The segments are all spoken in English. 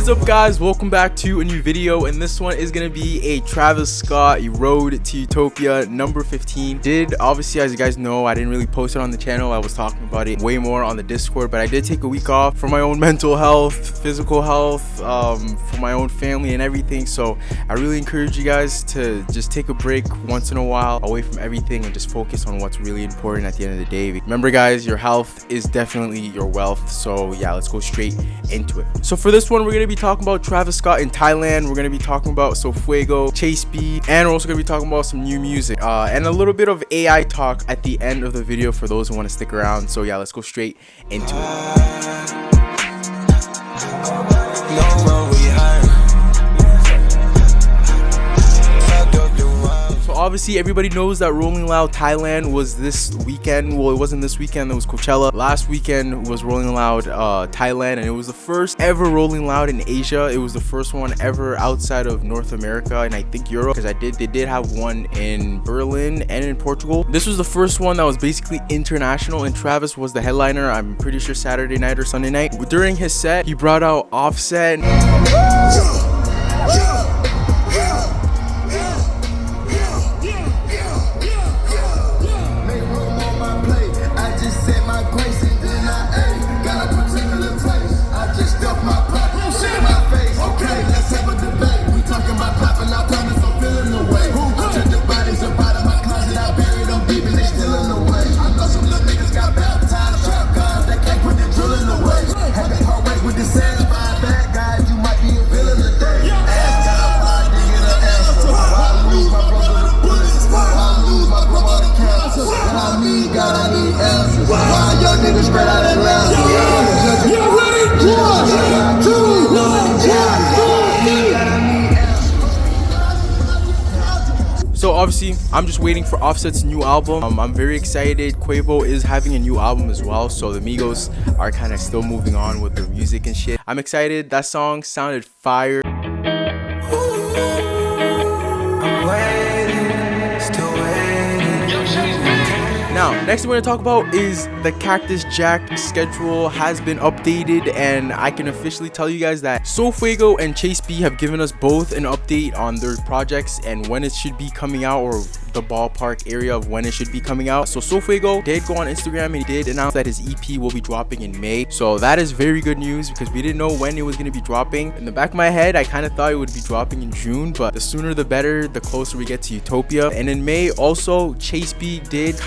What is up, guys? Welcome back to a new video, and this one is gonna be a Travis Scott Road to Utopia number 15. Obviously, as you guys know, I didn't really post it on the channel. I was talking about it way more on the Discord, but I did take a week off for my own mental health, physical health, for my own family and everything. So I really encourage you guys to just take a break once in a while away from everything and just focus on what's really important at the end of the day. Remember, guys, your health is definitely your wealth. So yeah, let's go straight into it. So for this one, we're gonna be talking about Travis Scott in Thailand. We're gonna be talking about So Fuego, Chase B, and we're also gonna be talking about some new music and a little bit of AI talk at the end of the video for those who want to stick around. So yeah, let's go straight into it. Obviously, everybody knows that Rolling Loud Thailand was this weekend. Well, it wasn't this weekend, it was Coachella. Last weekend was Rolling Loud Thailand, and it was the first ever Rolling Loud in Asia. It was the first one ever outside of North America and I think Europe, because they did have one in Berlin and in Portugal. This was the first one that was basically international, and Travis was the headliner. I'm pretty sure Saturday night or Sunday night. During his set, he brought out Offset. So obviously, I'm just waiting for Offset's new album. I'm very excited. Quavo is having a new album as well, so the Migos are kind of still moving on with their music and shit. I'm excited. That song sounded fire. Now, next thing we're gonna talk about is the Cactus Jack schedule has been updated, and I can officially tell you guys that So Fuego and Chase B have given us both an update on their projects and when it should be coming out, or the ballpark area of when it should be coming out. So Fuego did go on Instagram and he did announce that his EP will be dropping in May. So that is very good news, because we didn't know when it was going to be dropping. In the back of my head, I kind of thought it would be dropping in June, but the sooner the better, the closer we get to Utopia. And in May also, Chase B did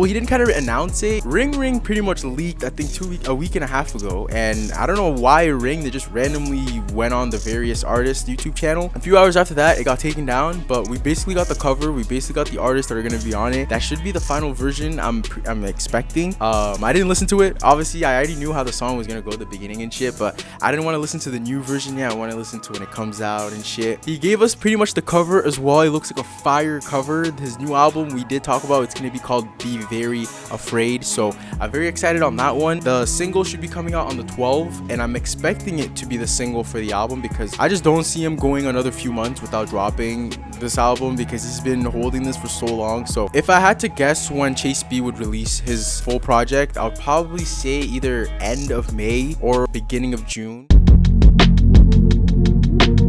he didn't kind of announce it. Ring pretty much leaked, I think a week and a half ago, and I don't know why Ring, they just randomly went on the various artists YouTube channel. A few hours after that, it got taken down, but we basically got the cover, we basically got the artists that are going to be on it. That should be the final version I'm expecting. I didn't listen to it. Obviously, I already knew how the song was going to go at the beginning and shit, but I didn't want to listen to the new version yet. I want to listen to when it comes out and shit. He gave us pretty much the cover as well. It looks like a fire cover. His new album, we did talk about, it's going to be called Be Very Afraid, so I'm very excited on that one. The single should be coming out on the 12th, and I'm expecting it to be the single for the album, because I just don't see him going another few months without dropping this album, because he's been holding this for so long. So if I had to guess when Chase B would release his full project, I would probably say either end of May or beginning of June.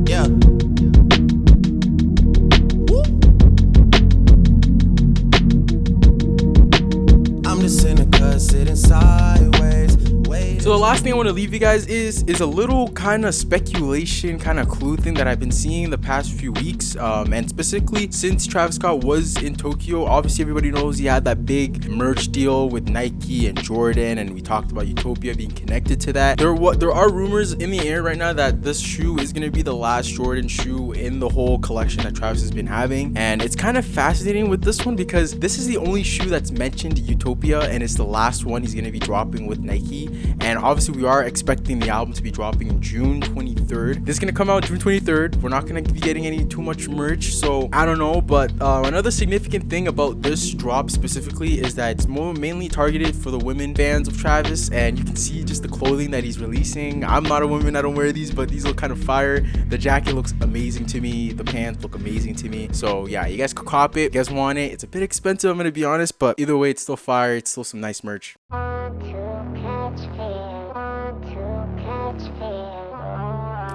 Yeah. Sitting sideways. So the last thing I want to leave you guys is a little kind of speculation, kind of clue thing that I've been seeing the past few weeks, and specifically since Travis Scott was in Tokyo. Obviously, everybody knows he had that big merch deal with Nike and Jordan, and we talked about Utopia being connected to that. There are rumors in the air right now that this shoe is going to be the last Jordan shoe in the whole collection that Travis has been having, and it's kind of fascinating with this one because this is the only shoe that's mentioned in Utopia, and it's the last one he's going to be dropping with Nike. And obviously, we are expecting the album to be dropping in June 23rd. This is going to come out June 23rd. We're not going to be getting too much merch, so I don't know. But another significant thing about this drop specifically is that it's mainly targeted for the women fans of Travis, and you can see just the clothing that he's releasing. I'm not a woman, I don't wear these, but these look kind of fire. The jacket looks amazing to me. The pants look amazing to me. So yeah, you guys could cop it. You guys want it. It's a bit expensive, I'm going to be honest, but either way, it's still fire. It's still some nice merch.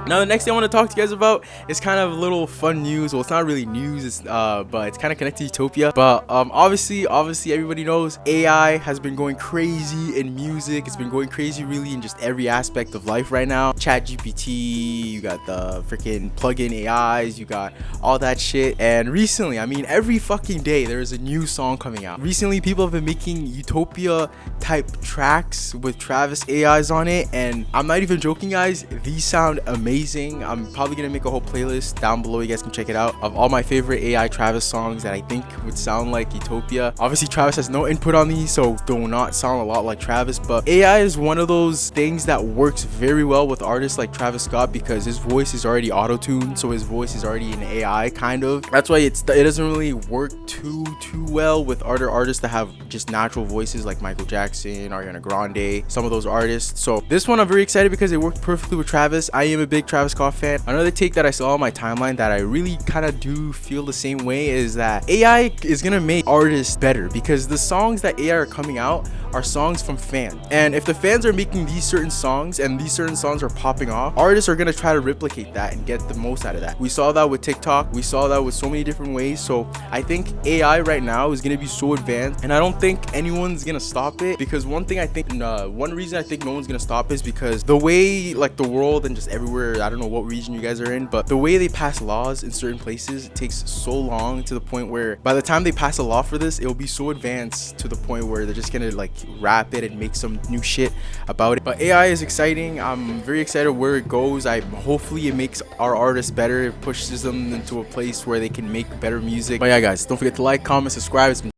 Now the next thing I want to talk to you guys about is kind of a little fun news. Well, it's not really news, it's but it's kind of connected to Utopia. But obviously everybody knows AI has been going crazy in music. It's been going crazy really in just every aspect of life right now. Chat GPT, you got the freaking plug-in AIs, you got all that shit. And recently, I mean every fucking day there is a new song coming out. Recently people have been making Utopia type tracks with Travis AIs on it, and I'm not even joking guys, these sound amazing. I'm probably gonna make a whole playlist down below, you guys can check it out, of all my favorite AI Travis songs that I think would sound like Utopia. Obviously Travis has no input on these, so do not sound a lot like Travis, but AI is one of those things that works very well with artists like Travis Scott because his voice is already auto-tuned, so his voice is already an AI kind of. That's why it doesn't really work too well with other artists that have just natural voices like Michael Jackson, Ariana Grande, some of those artists. So this one I'm very excited because it worked perfectly with Travis. I am a big Travis Scott fan. Another take that I saw on my timeline that I really kind of do feel the same way is that AI is gonna make artists better because the songs that AI are coming out are songs from fans, and if the fans are making these certain songs and these certain songs are popping off, artists are gonna try to replicate that and get the most out of that. We saw that with TikTok, we saw that with so many different ways. So I think AI right now is gonna be so advanced, and I don't think anyone's gonna stop it, because one reason I think no one's gonna stop is because the way like the world and just everywhere, I don't know what region you guys are in, but the way they pass laws in certain places takes so long, to the point where by the time they pass a law for this, it will be so advanced to the point where they're just gonna like wrap it and make some new shit about it. But AI is exciting. I'm very excited where it goes. Hopefully it makes our artists better. It pushes them into a place where they can make better music. But yeah guys, don't forget to like, comment, subscribe. It's been